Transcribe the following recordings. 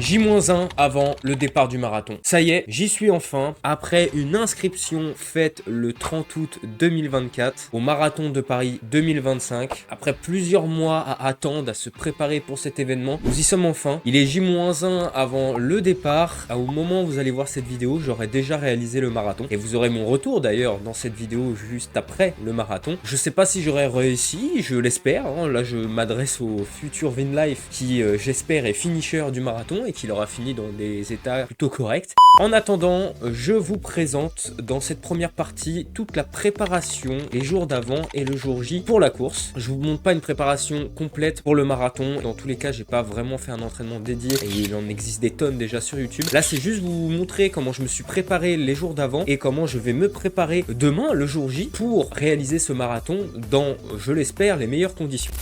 J-1 avant le départ du marathon. Ça y est, j'y suis enfin. Après une inscription faite le 30 août 2024 au marathon de Paris 2025, après plusieurs mois à attendre, à se préparer pour cet événement, nous y sommes enfin. Il est J-1 avant le départ. Au moment où vous allez voir cette vidéo, j'aurai déjà réalisé le marathon. Et vous aurez mon retour d'ailleurs dans cette vidéo juste après le marathon. Je sais pas si j'aurai réussi, je l'espère. Là, je m'adresse au futur Vinlife qui, j'espère, est finisher du marathon et qu'il aura fini dans des états plutôt corrects. En attendant, je vous présente dans cette première partie toute la préparation les jours d'avant et le jour J pour la course. Je vous montre pas une préparation complète pour le marathon. Dans tous les cas, j'ai pas vraiment fait un entraînement dédié et il en existe des tonnes déjà sur YouTube. Là, c'est juste vous montrer comment je me suis préparé les jours d'avant et comment je vais me préparer demain, le jour J, pour réaliser ce marathon dans, je l'espère, les meilleures conditions.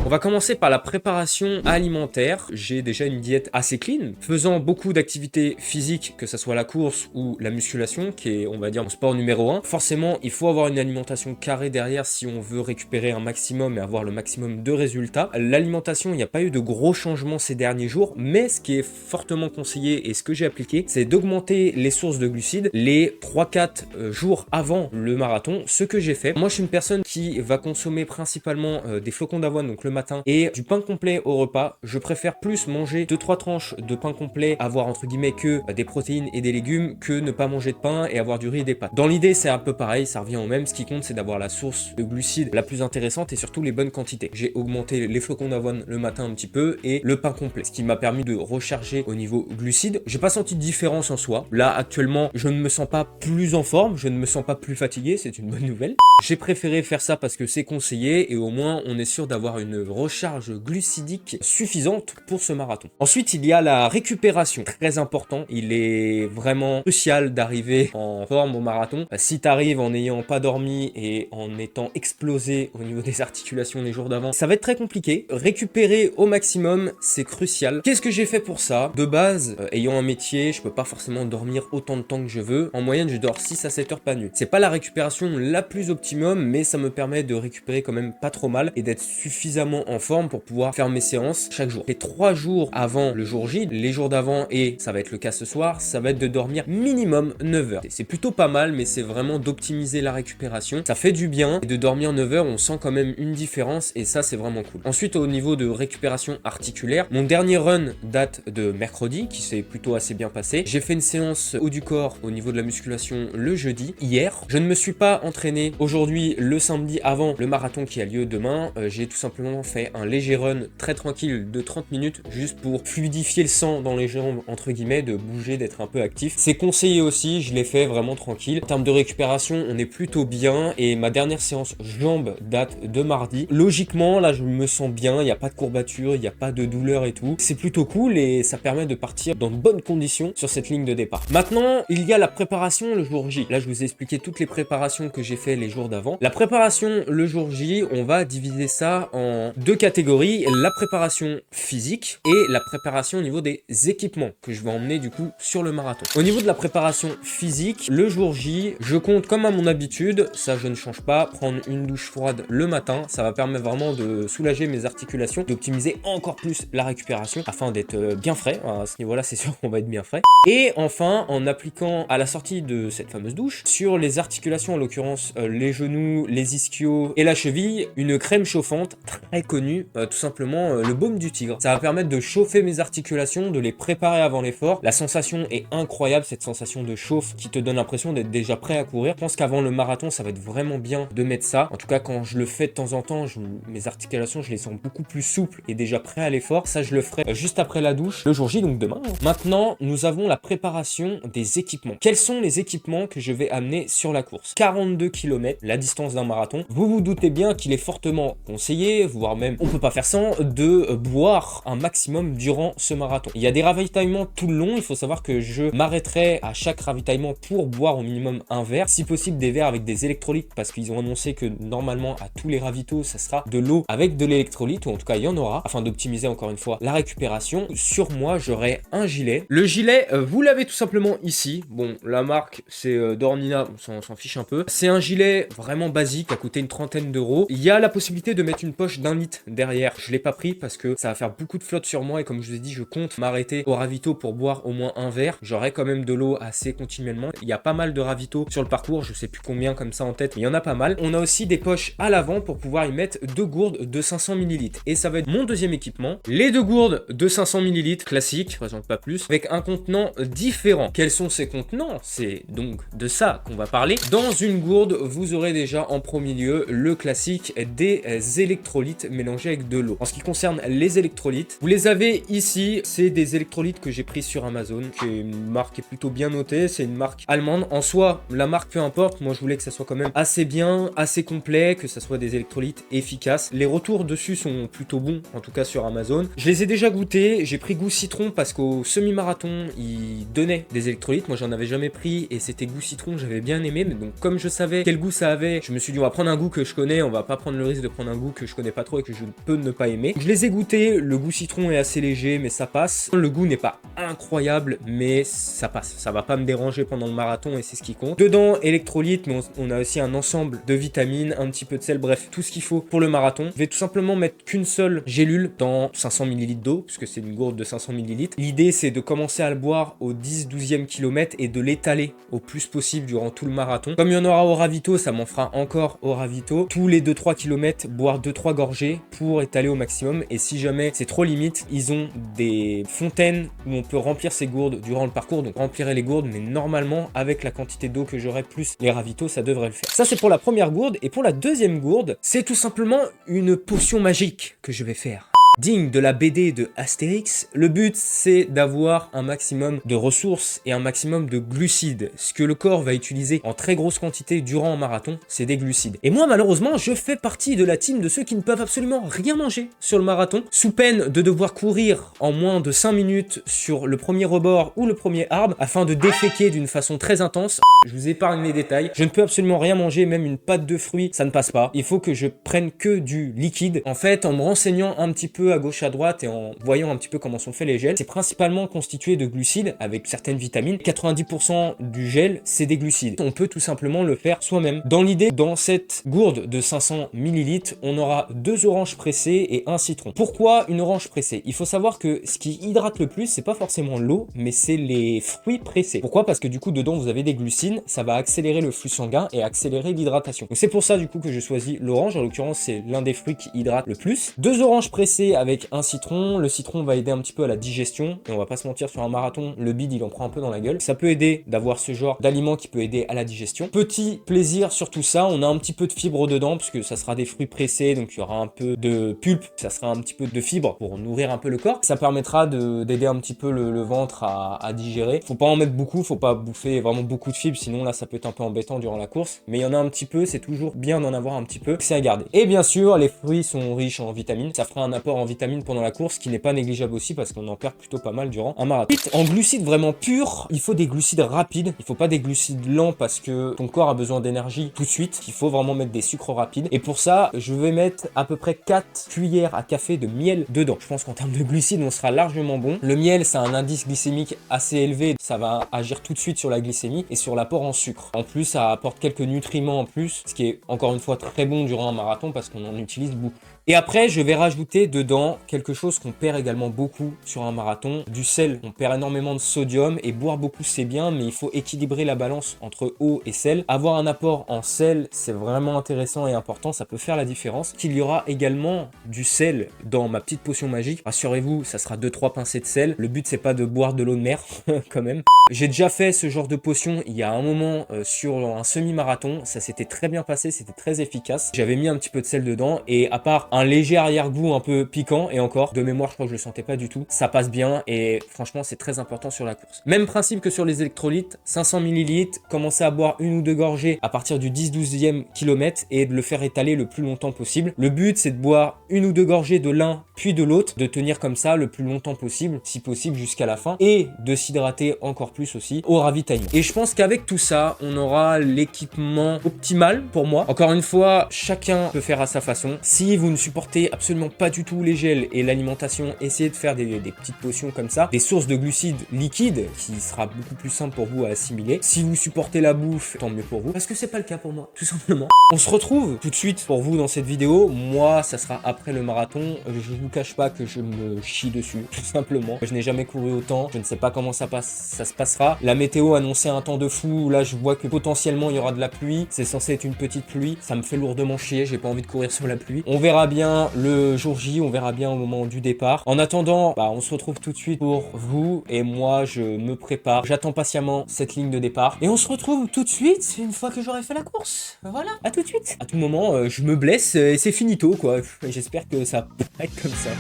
On va commencer par la préparation alimentaire. J'ai déjà une diète assez clean, faisant beaucoup d'activités physiques, que ce soit la course ou la musculation, qui est, on va dire, mon sport numéro 1. Forcément, il faut avoir une alimentation carrée derrière si on veut récupérer un maximum et avoir le maximum de résultats. L'alimentation, il n'y a pas eu de gros changements ces derniers jours, mais ce qui est fortement conseillé et ce que j'ai appliqué, c'est d'augmenter les sources de glucides les 3-4 jours avant le marathon, ce que j'ai fait. Moi, je suis une personne qui va consommer principalement des flocons d'avoine, donc le matin, et du pain complet au repas. Je préfère plus manger 2-3 tranches de pain complet, avoir entre guillemets que des protéines et des légumes, que ne pas manger de pain et avoir du riz et des pâtes. Dans l'idée, c'est un peu pareil, ça revient au même. Ce qui compte, c'est d'avoir la source de glucides la plus intéressante et surtout les bonnes quantités. J'ai augmenté les flocons d'avoine le matin un petit peu et le pain complet, ce qui m'a permis de recharger au niveau glucides. J'ai pas senti de différence en soi. Là, actuellement, je ne me sens pas plus en forme, je ne me sens pas plus fatigué, c'est une bonne nouvelle. J'ai préféré faire ça parce que c'est conseillé et au moins on est sûr d'avoir une recharge glucidique suffisante pour ce marathon. Ensuite, il y a la récupération, très important. Il est vraiment crucial d'arriver en forme au marathon. Si tu arrives en n'ayant pas dormi et en étant explosé au niveau des articulations les jours d'avant, ça va être très compliqué. Récupérer au maximum, c'est crucial. Qu'est-ce que j'ai fait pour ça? De base, ayant un métier, je peux pas forcément dormir autant de temps que je veux. En moyenne, je dors 6 à 7 heures par nuit. C'est pas la récupération la plus optimum, mais ça me permet de récupérer quand même pas trop mal et d'être suffisamment en forme pour pouvoir faire mes séances chaque jour. Les 3 jours avant le jour J, les jours d'avant, et ça va être le cas ce soir, ça va être de dormir minimum 9 heures. C'est plutôt pas mal, mais c'est vraiment d'optimiser la récupération. Ça fait du bien, et de dormir 9 heures, on sent quand même une différence, et ça c'est vraiment cool. Ensuite, au niveau de récupération articulaire, mon dernier run date de mercredi, qui s'est plutôt assez bien passé. J'ai fait une séance haut du corps au niveau de la musculation le jeudi, hier. Je ne me suis pas entraîné aujourd'hui, le samedi, avant le marathon qui a lieu demain. J'ai tout simplement fait un léger run très tranquille de 30 minutes juste pour fluidifier le sang dans les jambes, entre guillemets, de bouger, d'être un peu actif. C'est conseillé aussi, je l'ai fait vraiment tranquille. En termes de récupération, on est plutôt bien et ma dernière séance jambes date de mardi. Logiquement, là, je me sens bien, il n'y a pas de courbature, il n'y a pas de douleur et tout. C'est plutôt cool et ça permet de partir dans de bonnes conditions sur cette ligne de départ. Maintenant, il y a la préparation le jour J. Là, je vous ai expliqué toutes les préparations que j'ai fait les jours d'avant. La préparation le jour J, on va diviser ça en deux catégories, la préparation physique et la préparation au niveau des équipements que je vais emmener du coup sur le marathon. Au niveau de la préparation physique, le jour J, je compte comme à mon habitude, ça je ne change pas, prendre une douche froide le matin, ça va permettre vraiment de soulager mes articulations, d'optimiser encore plus la récupération afin d'être bien frais. À ce niveau-là, c'est sûr qu'on va être bien frais. Et enfin, en appliquant à la sortie de cette fameuse douche, sur les articulations, en l'occurrence les genoux, les ischios et la cheville, une crème chauffante très connue, tout simplement le baume du tigre. Ça va permettre de chauffer mes articulations, de les préparer avant l'effort. La sensation est incroyable, cette sensation de chauffe qui te donne l'impression d'être déjà prêt à courir. Je pense qu'avant le marathon, ça va être vraiment bien de mettre ça. En tout cas, quand je le fais de temps en temps, mes articulations, je les sens beaucoup plus souples et déjà prêts à l'effort. Ça, je le ferai juste après la douche, le jour J, donc demain. Maintenant, nous avons la préparation des équipements. Quels sont les équipements que je vais amener sur la course? 42 km, la distance d'un marathon. Vous vous doutez bien qu'il est fortement conseillé, voire voire même on peut pas faire sans, de boire un maximum durant ce marathon. Il y a des ravitaillements tout le long, il faut savoir que je m'arrêterai à chaque ravitaillement pour boire au minimum un verre, si possible des verres avec des électrolytes, parce qu'ils ont annoncé que normalement à tous les ravitaux ça sera de l'eau avec de l'électrolyte, ou en tout cas il y en aura, afin d'optimiser encore une fois la récupération. Sur moi j'aurai un gilet. Le gilet, vous l'avez tout simplement ici. Bon, la marque c'est Dornina, on s'en fiche un peu. C'est un gilet vraiment basique, a coûté une trentaine d'euros. Il y a la possibilité de mettre une poche d'1 litre derrière. Je l'ai pas pris parce que ça va faire beaucoup de flotte sur moi, et comme je vous ai dit, je compte m'arrêter au ravito pour boire au moins un verre. J'aurai quand même de l'eau assez continuellement. Il y a pas mal de ravitaux sur le parcours, je sais plus combien comme ça en tête, mais il y en a pas mal. On a aussi des poches à l'avant pour pouvoir y mettre 2 gourdes de 500 ml. Et ça va être mon deuxième équipement. Les 2 gourdes de 500 ml classiques, je présente pas plus, avec un contenant différent. Quels sont ces contenants? C'est donc de ça qu'on va parler. Dans une gourde, vous aurez déjà en premier lieu le classique des électrolytes mélangés avec de l'eau. En ce qui concerne les électrolytes, vous les avez ici. C'est des électrolytes que j'ai pris sur Amazon, qui est une marque qui est plutôt bien notée. C'est une marque allemande. En soi, la marque peu importe. Moi, je voulais que ça soit quand même assez bien, assez complet, que ça soit des électrolytes efficaces. Les retours dessus sont plutôt bons, en tout cas sur Amazon. Je les ai déjà goûtés. J'ai pris goût citron parce qu'au semi-marathon, ils donnaient des électrolytes. Moi, j'en avais jamais pris et c'était goût citron. J'avais bien aimé, mais donc comme je savais quel goût ça avait, je me suis dit on va prendre un goût que je connais. On va pas prendre le risque de prendre un goût que je connais pas trop et que je peux ne pas aimer. Je les ai goûtés. Le goût citron est assez léger, mais ça passe. Le goût n'est pas incroyable, mais ça passe. Ça va pas me déranger pendant le marathon et c'est ce qui compte. Dedans, électrolytes, mais on a aussi un ensemble de vitamines, un petit peu de sel, bref, tout ce qu'il faut pour le marathon. Je vais tout simplement mettre qu'une seule gélule dans 500 ml d'eau, puisque c'est une gourde de 500 ml. L'idée, c'est de commencer à le boire au 10-12e kilomètre et de l'étaler au plus possible durant tout le marathon. Comme il y en aura au ravito, ça m'en fera encore au ravito. Tous les 2-3 km, boire 2-3 gorgées pour étaler au maximum. Et si jamais c'est trop limite, ils ont des fontaines où on peut remplir ces gourdes durant le parcours. Donc remplirez les gourdes, mais normalement, avec la quantité d'eau que j'aurai plus les ravitaux, ça devrait le faire. Ça, c'est pour la première gourde. Et pour la deuxième gourde, c'est tout simplement une potion magique que je vais faire. Digne de la BD de Astérix, le but c'est d'avoir un maximum de ressources et un maximum de glucides. Ce que le corps va utiliser en très grosse quantité durant un marathon, c'est des glucides. Et moi malheureusement, je fais partie de la team de ceux qui ne peuvent absolument rien manger sur le marathon, sous peine de devoir courir en moins de 5 minutes sur le premier rebord ou le premier arbre afin de déféquer d'une façon très intense. Je vous épargne les détails. Je ne peux absolument rien manger, même une pâte de fruits, ça ne passe pas. Il faut que je prenne que du liquide. En fait, en me renseignant un petit peu à gauche à droite et en voyant un petit peu comment sont faits les gels, c'est principalement constitué de glucides avec certaines vitamines. 90% du gel, c'est des glucides. On peut tout simplement le faire soi-même. Dans l'idée, dans cette gourde de 500 ml, on aura 2 oranges pressées et un citron. Pourquoi une orange pressée? Il faut savoir que ce qui hydrate le plus, c'est pas forcément l'eau, mais c'est les fruits pressés. Pourquoi? Parce que du coup, dedans, vous avez des glucides, ça va accélérer le flux sanguin et accélérer l'hydratation. Donc c'est pour ça du coup que je choisis l'orange. En l'occurrence, c'est l'un des fruits qui hydrate le plus. 2 oranges pressées avec un citron. Le citron va aider un petit peu à la digestion. Et on va pas se mentir, sur un marathon, le bide, il en prend un peu dans la gueule. Ça peut aider d'avoir ce genre d'aliment qui peut aider à la digestion. Petit plaisir sur tout ça, on a un petit peu de fibres dedans, puisque ça sera des fruits pressés, donc il y aura un peu de pulpe, ça sera un petit peu de fibres pour nourrir un peu le corps. Ça permettra d'aider un petit peu le ventre à digérer. Faut pas en mettre beaucoup, faut pas bouffer vraiment beaucoup de fibres, sinon là ça peut être un peu embêtant durant la course. Mais il y en a un petit peu, c'est toujours bien d'en avoir un petit peu, c'est à garder. Et bien sûr, les fruits sont riches en vitamines. Ça fera un apport en vitamines pendant la course qui n'est pas négligeable aussi, parce qu'on en perd plutôt pas mal durant un marathon. En glucides vraiment purs, il faut des glucides rapides. Il faut pas des glucides lents parce que ton corps a besoin d'énergie tout de suite. Il faut vraiment mettre des sucres rapides. Et pour ça, je vais mettre à peu près 4 cuillères à café de miel dedans. Je pense qu'en termes de glucides, on sera largement bon. Le miel, ça a un indice glycémique assez élevé. Ça va agir tout de suite sur la glycémie et sur l'apport en sucre. En plus, ça apporte quelques nutriments en plus, ce qui est encore une fois très bon durant un marathon parce qu'on en utilise beaucoup. Et après, je vais rajouter dedans quelque chose qu'on perd également beaucoup sur un marathon, du sel. On perd énormément de sodium et boire beaucoup c'est bien, mais il faut équilibrer la balance entre eau et sel. Avoir un apport en sel, c'est vraiment intéressant et important, ça peut faire la différence. Il y aura également du sel dans ma petite potion magique. Rassurez-vous, ça sera 2-3 pincées de sel. Le but, c'est pas de boire de l'eau de mer, quand même. J'ai déjà fait ce genre de potion il y a un moment sur un semi-marathon. Ça s'était très bien passé, c'était très efficace. J'avais mis un petit peu de sel dedans et à part un léger arrière-goût un peu piquant, et encore, de mémoire, je crois que je le sentais pas du tout. Ça passe bien, et franchement, c'est très important sur la course. Même principe que sur les électrolytes, 500 ml, commencez à boire une ou deux gorgées à partir du 10-12e kilomètre, et de le faire étaler le plus longtemps possible. Le but, c'est de boire une ou deux gorgées de l'un, puis de l'autre, de tenir comme ça le plus longtemps possible, si possible jusqu'à la fin, et de s'hydrater encore plus aussi au ravitaillement. Et je pense qu'avec tout ça, on aura l'équipement optimal pour moi. Encore une fois, chacun peut faire à sa façon. Si vous ne supportez absolument pas du tout les gels et l'alimentation, essayez de faire des petites potions comme ça, des sources de glucides liquides, qui sera beaucoup plus simple pour vous à assimiler. Si vous supportez la bouffe, tant mieux pour vous, parce que c'est pas le cas pour moi, tout simplement. On se retrouve tout de suite pour vous dans cette vidéo. Moi, ça sera après le marathon. Je vous cache pas que je me chie dessus, tout simplement. Je n'ai jamais couru autant, je ne sais pas comment ça se passera. La météo annonçait un temps de fou, là je vois que potentiellement il y aura de la pluie, c'est censé être une petite pluie, ça me fait lourdement chier, j'ai pas envie de courir sur la pluie. On verra bien le jour J, on verra bien au moment du départ. En attendant, on se retrouve tout de suite pour vous, et moi je me prépare, j'attends patiemment cette ligne de départ, et on se retrouve tout de suite une fois que j'aurai fait la course. Voilà, à tout de suite. À tout moment, je me blesse et c'est finito quoi, j'espère que ça va être comme ça.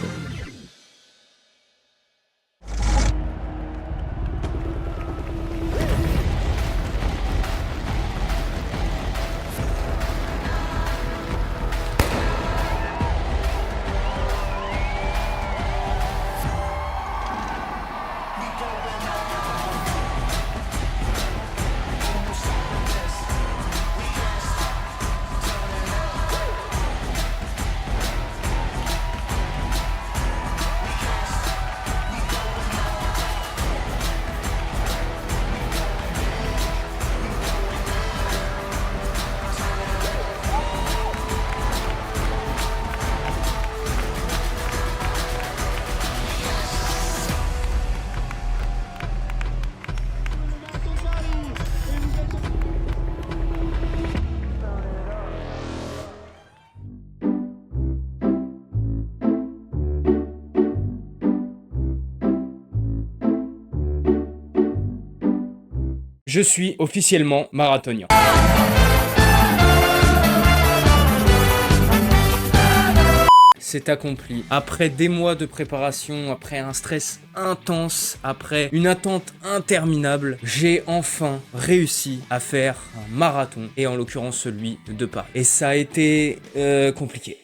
Je suis officiellement marathonien. C'est accompli. Après des mois de préparation, après un stress intense, après une attente interminable, j'ai enfin réussi à faire un marathon, et en l'occurrence celui de Paris. Et ça a été compliqué.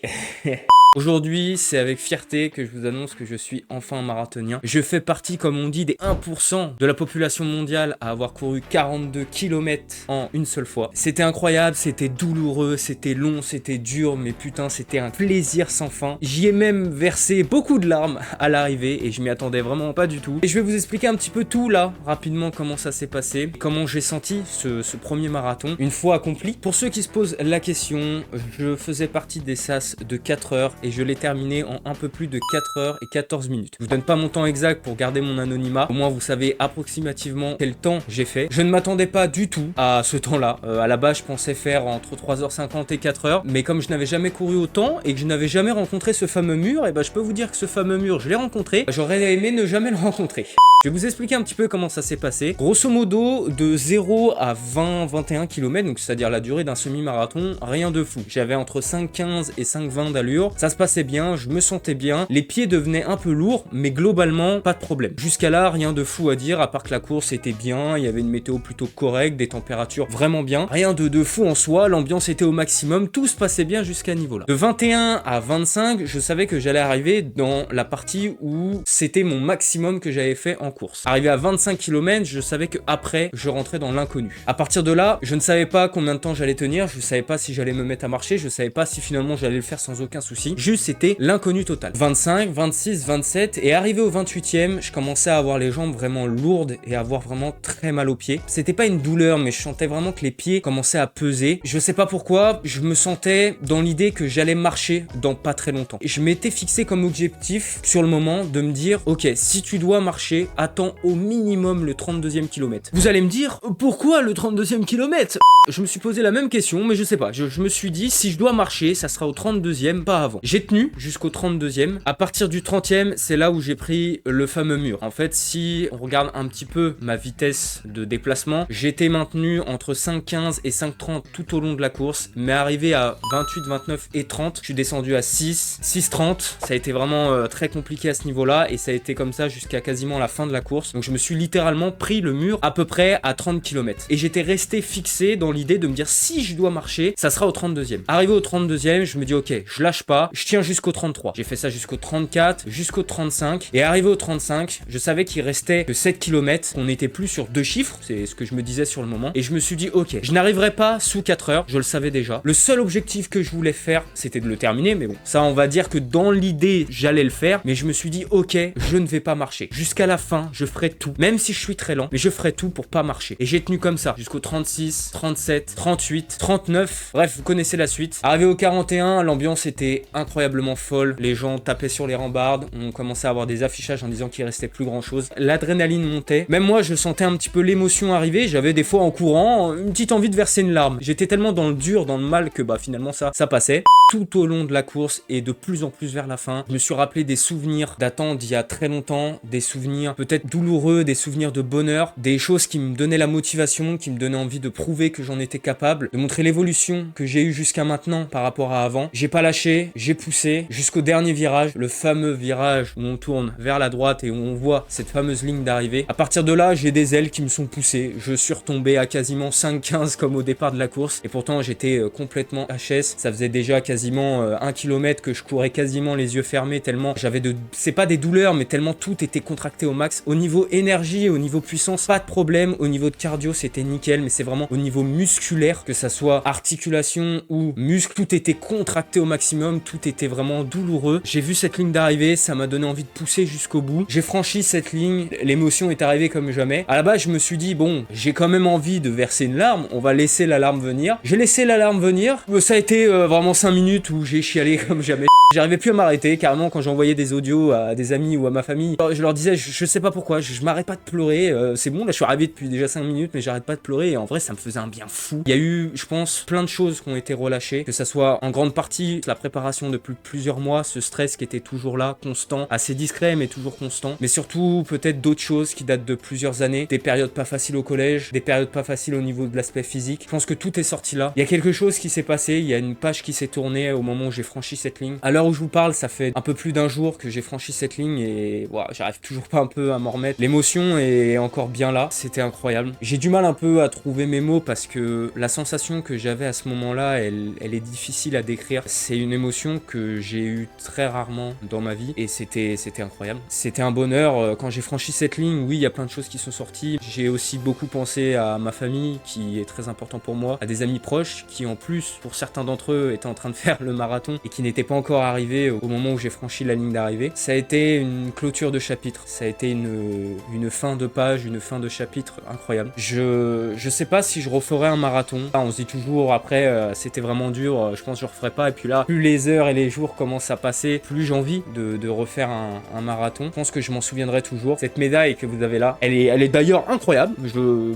Aujourd'hui, c'est avec fierté que je vous annonce que je suis enfin marathonien. Je fais partie, comme on dit, des 1% de la population mondiale à avoir couru 42 km en une seule fois. C'était incroyable, c'était douloureux, c'était long, c'était dur, mais putain, c'était un plaisir sans fin. J'y ai même versé beaucoup de larmes à l'arrivée, et je m'y attendais vraiment pas du tout. Et je vais vous expliquer un petit peu tout là, rapidement, comment ça s'est passé, comment j'ai senti ce premier marathon une fois accompli. Pour ceux qui se posent la question, je faisais partie des SAS de 4 heures, et je l'ai terminé en un peu plus de 4 heures et 14 minutes. Je vous donne pas mon temps exact pour garder mon anonymat, au moins vous savez approximativement quel temps j'ai fait. Je ne m'attendais pas du tout à ce temps-là. À la base, je pensais faire entre 3h50 et 4 heures, mais comme je n'avais jamais couru autant et que je n'avais jamais rencontré ce fameux mur, et je peux vous dire que ce fameux mur, je l'ai rencontré. J'aurais aimé ne jamais le rencontrer. Je vais vous expliquer un petit peu comment ça s'est passé. Grosso modo, de 0 à 20-21 km, donc c'est-à-dire la durée d'un semi-marathon, rien de fou. J'avais entre 5,15 et 5,20 d'allure. Ça se passait bien, je me sentais bien. Les pieds devenaient un peu lourds, mais globalement, pas de problème. Jusqu'à là, rien de fou à dire, à part que la course était bien, il y avait une météo plutôt correcte, des températures vraiment bien. Rien de fou en soi, l'ambiance était au maximum, tout se passait bien jusqu'à ce niveau-là. De 21 à 25, je savais que j'allais arriver dans la partie où c'était mon maximum que j'avais fait en course. Arrivé à 25 km, je savais que après je rentrais dans l'inconnu. À partir de là, je ne savais pas combien de temps j'allais tenir, je savais pas si j'allais me mettre à marcher, je savais pas si finalement j'allais le faire sans aucun souci. Juste, c'était l'inconnu total. 25, 26, 27, et arrivé au 28e, je commençais à avoir les jambes vraiment lourdes et à avoir vraiment très mal aux pieds. C'était pas une douleur, mais je sentais vraiment que les pieds commençaient à peser. Je sais pas pourquoi, je me sentais dans l'idée que j'allais marcher dans pas très longtemps. Et je m'étais fixé comme objectif sur le moment de me dire, ok, si tu dois marcher, attends au minimum le 32e kilomètre. Vous allez me dire, pourquoi le 32e kilomètre ? Je me suis posé la même question, mais je sais pas. Je me suis dit, si je dois marcher, ça sera au 32e, pas avant. J'ai tenu jusqu'au 32e. À partir du 30e, c'est là où j'ai pris le fameux mur. En fait, si on regarde un petit peu ma vitesse de déplacement, j'étais maintenu entre 5,15 et 5,30 tout au long de la course, mais arrivé à 28, 29 et 30, je suis descendu à 6, 6,30. Ça a été vraiment très compliqué à ce niveau-là et ça a été comme ça jusqu'à quasiment la fin de la course. Donc je me suis littéralement pris le mur à peu près à 30 km. Et j'étais resté fixé dans l'idée de me dire si je dois marcher, ça sera au 32e. Arrivé au 32e, je me dis ok, je lâche pas, je tiens jusqu'au 33. J'ai fait ça jusqu'au 34, jusqu'au 35 et arrivé au 35, je savais qu'il restait que 7 km, qu'on n'était plus sur 2 chiffres, c'est ce que je me disais sur le moment et je me suis dit ok, je n'arriverai pas sous 4 heures, je le savais déjà. Le seul objectif que je voulais faire, c'était de le terminer, mais bon, ça on va dire que dans l'idée, j'allais le faire, mais je me suis dit ok, je ne vais pas marcher. Jusqu'à la fin, je ferai tout, même si je suis très lent, mais je ferai tout pour pas marcher. Et j'ai tenu comme ça jusqu'au 36, 37, 38, 39. Bref, vous connaissez la suite. Arrivé au 41, l'ambiance était incroyablement folle. Les gens tapaient sur les rambardes. On commençait à avoir des affichages en disant qu'il restait plus grand chose. L'adrénaline montait. Même moi, je sentais un petit peu l'émotion arriver. J'avais des fois en courant une petite envie de verser une larme. J'étais tellement dans le dur, dans le mal que bah finalement ça passait. Tout au long de la course et de plus en plus vers la fin, je me suis rappelé des souvenirs datant d'il y a très longtemps, des souvenirs peut-être douloureux, des souvenirs de bonheur, des choses qui me donnaient la motivation, qui me donnaient envie de prouver que j'en étais capable, de montrer l'évolution que j'ai eue jusqu'à maintenant par rapport à avant. J'ai pas lâché, j'ai poussé jusqu'au dernier virage, le fameux virage où on tourne vers la droite et où on voit cette fameuse ligne d'arrivée. À partir de là, j'ai des ailes qui me sont poussées. Je suis retombé à quasiment 5,15 comme au départ de la course et pourtant j'étais complètement HS. Ça faisait déjà quasiment 1 km que je courais quasiment les yeux fermés tellement j'avais c'est pas des douleurs mais tellement tout était contracté au max. Au niveau énergie, au niveau puissance, pas de problème. Au niveau de cardio, c'était nickel, mais c'est vraiment au niveau musculaire, que ça soit articulation ou muscle, tout était contracté au maximum, tout était vraiment douloureux. J'ai vu cette ligne d'arrivée, ça m'a donné envie de pousser jusqu'au bout. J'ai franchi cette ligne, l'émotion est arrivée comme jamais. À la base, je me suis dit bon, j'ai quand même envie de verser une larme, on va laisser la larme venir. J'ai laissé la larme venir. Ça a été vraiment 5 minutes où j'ai chialé comme jamais. J'arrivais plus à m'arrêter, carrément quand j'envoyais des audios à des amis ou à ma famille. Je leur disais, je sais pas pourquoi, je m'arrête pas de pleurer, c'est bon, là je suis arrivé depuis déjà 5 minutes, mais j'arrête pas de pleurer et en vrai ça me faisait un bien fou. Il y a eu, je pense, plein de choses qui ont été relâchées, que ça soit en grande partie la préparation depuis plusieurs mois, ce stress qui était toujours là, constant, assez discret mais toujours constant, mais surtout peut-être d'autres choses qui datent de plusieurs années, des périodes pas faciles au collège, des périodes pas faciles au niveau de l'aspect physique. Je pense que tout est sorti là. Il y a quelque chose qui s'est passé, il y a une page qui s'est tournée au moment où j'ai franchi cette ligne. À l'heure où je vous parle, ça fait un peu plus d'un jour que j'ai franchi cette ligne et wow, j'arrive toujours pas un peu à m'en remettre. L'émotion est encore bien là, c'était incroyable. J'ai du mal un peu à trouver mes mots parce que la sensation que j'avais à ce moment-là, elle est difficile à décrire. C'est une émotion que j'ai eue très rarement dans ma vie et c'était incroyable. C'était un bonheur. Quand j'ai franchi cette ligne, oui, il y a plein de choses qui sont sorties. J'ai aussi beaucoup pensé à ma famille qui est très important pour moi, à des amis proches qui en plus, pour certains d'entre eux, étaient en train de faire le marathon et qui n'étaient pas encore arrivés au moment où j'ai franchi la ligne d'arrivée. Ça a été une clôture de chapitre, ça a été une fin de page, une fin de chapitre incroyable. Je sais pas si je referai un marathon. On se dit toujours après c'était vraiment dur, je pense que je referai pas et puis là plus les heures et les jours commencent à passer, plus j'ai envie de refaire un marathon. Je pense que je m'en souviendrai toujours. Cette médaille que vous avez là, elle est d'ailleurs incroyable,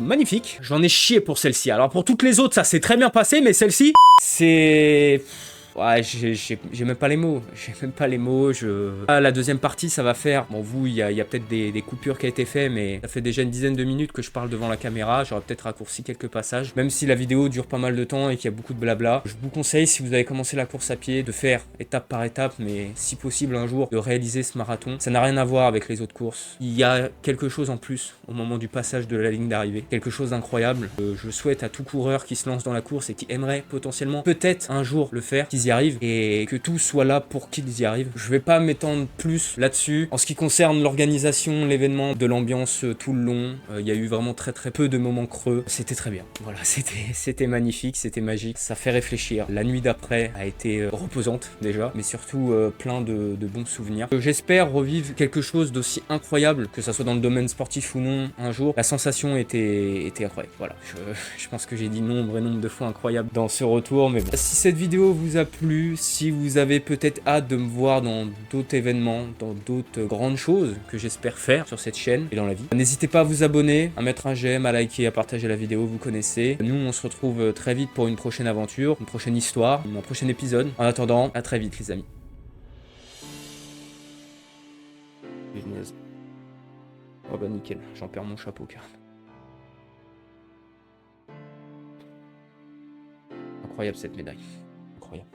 magnifique. J'en ai chié pour celle-ci. Alors pour toutes les autres ça s'est très bien passé mais celle-ci c'est... Ouais, j'ai même pas les mots. J'ai même pas les mots. Ah, la deuxième partie, ça va faire. Bon, vous, il y a peut-être des coupures qui a été fait, mais ça fait déjà une dizaine de minutes que je parle devant la caméra. J'aurais peut-être raccourci quelques passages. Même si la vidéo dure pas mal de temps et qu'il y a beaucoup de blabla. Je vous conseille, si vous avez commencé la course à pied, de faire étape par étape, mais si possible un jour, de réaliser ce marathon. Ça n'a rien à voir avec les autres courses. Il y a quelque chose en plus au moment du passage de la ligne d'arrivée. Quelque chose d'incroyable. Je souhaite à tout coureur qui se lance dans la course et qui aimerait potentiellement, peut-être un jour le faire, qu'ils y arrivent et que tout soit là pour qu'ils y arrivent. Je vais pas m'étendre plus là-dessus. En ce qui concerne l'organisation, l'événement, de l'ambiance tout le long, il y a eu vraiment très peu de moments creux. C'était très bien. Voilà, c'était magnifique, c'était magique. Ça fait réfléchir. La nuit d'après a été reposante déjà, mais surtout plein de bons souvenirs. J'espère revivre quelque chose d'aussi incroyable, que ça soit dans le domaine sportif ou non, un jour. La sensation était incroyable. Voilà, je pense que j'ai dit nombre et nombre de fois incroyable dans ce retour, mais bon. Si cette vidéo vous a plu, si vous avez peut-être hâte de me voir dans d'autres événements, dans d'autres grandes choses que j'espère faire sur cette chaîne et dans la vie, n'hésitez pas à vous abonner, à mettre un j'aime, à liker, à partager la vidéo, vous connaissez. Nous, on se retrouve très vite pour une prochaine aventure, une prochaine histoire, un prochain épisode. En attendant, à très vite les amis. punaise. Oh bah nickel, j'en perds mon chapeau carrément. Incroyable cette médaille. Incroyable.